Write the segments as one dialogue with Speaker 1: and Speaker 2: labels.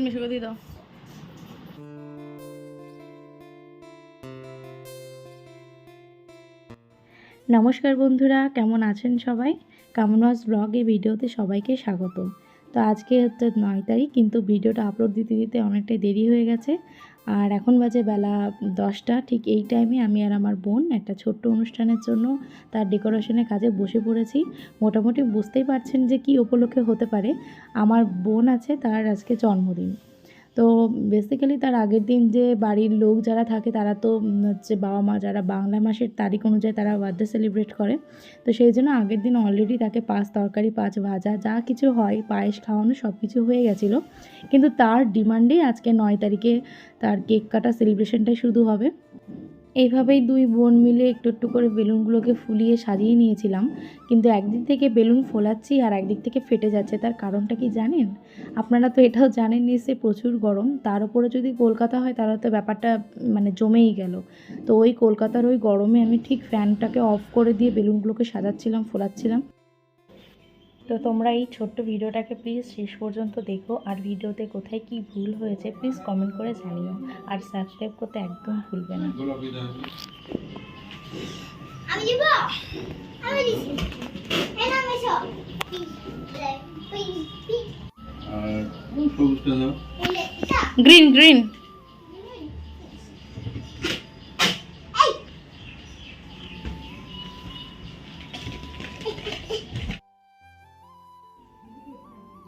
Speaker 1: মিশে করে দিয়ে দাও। নমস্কার বন্ধুরা, কেমন আছেন সবাই? কামনাস ব্লগ এই ভিডিওতে সবাইকে স্বাগত। তো আজকে হচ্ছে 9 তারিখ, কিন্তু ভিডিওটা আপলোড দিতে দিতে অনেকটাই দেরি হয়ে গেছে। আর এখন বাজে বেলা 10টা। ঠিক এই টাইমে আমি আর আমার বোন একটা ছোট্ট অনুষ্ঠানের জন্য তার ডেকোরেশনের কাজে বসে পড়েছি। মোটামুটি বুঝতেই পারছেন যে কী উপলক্ষে হতে পারে। আমার বোন আছে, তার আজকে জন্মদিন। তো বেসিক্যালি তার আগের দিন যে বাড়ির লোক যারা থাকে তারা তো হচ্ছে বাবা মা যারা বাংলা মাসের তারিখ অনুযায়ী তারা বার্থডে সেলিব্রেট করে। তো সেই জন্য আগের দিন অলরেডি তাকে 5 তরকারি 5 ভাজা যা কিছু হয়, পায়েস খাওয়ানো সব কিছু হয়ে গেছিলো। কিন্তু তার ডিমান্ডেই আজকে 9 তারিখে তার কেক কাটা সেলিব্রেশনটাই শুরু হবে। এইভাবেই দুই বোন মিলে একটু একটু করে বেলুনগুলোকে ফুলিয়ে সাজিয়ে নিয়েছিলাম। কিন্তু একদিক থেকে বেলুন ফোলাচ্ছি আর একদিক থেকে ফেটে যাচ্ছে। তার কারণটা কি জানেন? আপনারা তো এটাও জানেন নিশ্চয়ই, প্রচুর গরম। তার উপরে যদি কলকাতা হয় তাহলে তো ব্যাপারটা মানে জমেই গেল। তো ওই কলকাতার ওই গরমে আমি ঠিক ফ্যানটাকে অফ করে দিয়ে বেলুনগুলোকে সাজাচ্ছিলাম, ফোলাচ্ছিলাম। তো তোমরা এই ছোট্ট ভিডিওটাকে প্লিজ শেষ পর্যন্ত দেখো, আর ভিডিওতে কোথায় কি ভুল হয়েছে প্লিজ কমেন্ট করে জানিও, আর সাবস্ক্রাইব করতে একদম ভুলবে না। গ্রিন গ্রিন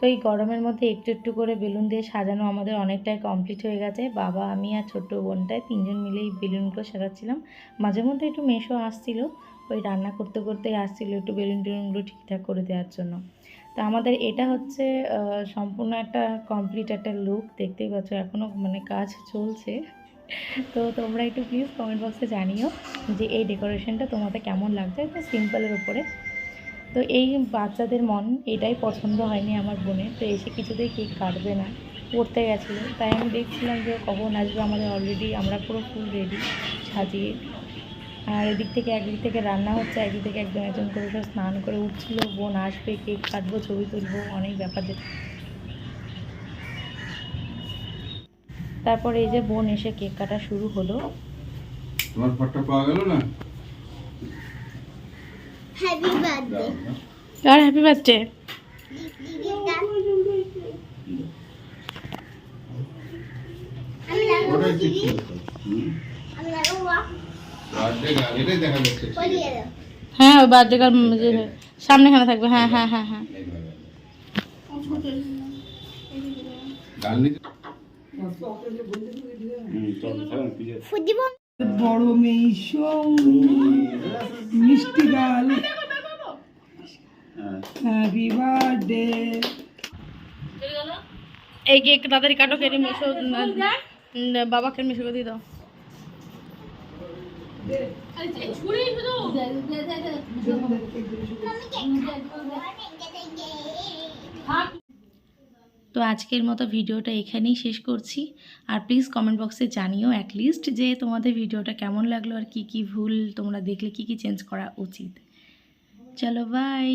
Speaker 1: তো এই গরমের মধ্যে একটু একটু করে বেলুন দিয়ে সাজানো আমাদের অনেকটাই কমপ্লিট হয়ে গেছে। বাবা, আমি আর ছোট্ট বোনটায় 3জন মিলেই বেলুনগুলো সাজাচ্ছিলাম। মাঝে মধ্যে একটু মেশো আসছিল, ওই রান্না করতে করতেই আসছিল একটু বেলুন টেলুনগুলো ঠিকঠাক করে দেওয়ার জন্য। তো আমাদের এটা হচ্ছে সম্পূর্ণ একটা কমপ্লিট একটা লুক। দেখতেই পাচ্ছ এখনও মানে কাজ চলছে। তো তোমরা একটু প্লিজ কমেন্ট বক্সে জানিও যে এই ডেকোরেশনটা তোমাদের কেমন লাগছে, একটু সিম্পলের উপরে। তো এই বাচ্চাদের মন এটাই পছন্দ হয়নি আমার বোনের। তো এসে কিছুতেই কেক কাটবে না, পড়তে গেছিলো। তাই আমি দেখছিলাম যে কখন আসবে। আমাদের অলরেডি আমরা পুরো ফুল রেডি সাজিয়ে। আর একদিক থেকে রান্না হচ্ছে, একদিক থেকে একজন একজন করে সব স্নান করে উঠছিলো। বোন আসবে, কেক কাটবো, ছবি তুলবো, অনেক ব্যাপার। তারপর এই যে বোন এসে কেক কাটা শুরু হলো।
Speaker 2: তোমার ফটো পাওয়া গেল না?
Speaker 3: Happy birthday.
Speaker 1: আর হ্যাপি বার্থডে। হ্যাঁ, ওই বার্থডে কার্ড সামনেখানে থাকবে। হ্যাঁ হ্যাঁ হ্যাঁ হ্যাঁ।
Speaker 4: বড় মেয়েশো মিষ্টি গাল, হ্যাপি বার্থডে।
Speaker 1: এই কেক তাড়াতাড়ি কাটো, কেটে মিশো বাবাকে মিশো করে দিয়ে দাও। তো আজকের মতো ভিডিওটা এখানেই শেষ করছি। আর প্লিজ কমেন্ট বক্সে জানিও অ্যাটলিস্ট যে তোমাদের ভিডিওটা কেমন লাগলো, আর কি কি ভুল তোমরা দেখলে কি কি চেঞ্জ করা উচিত। চলো বাই।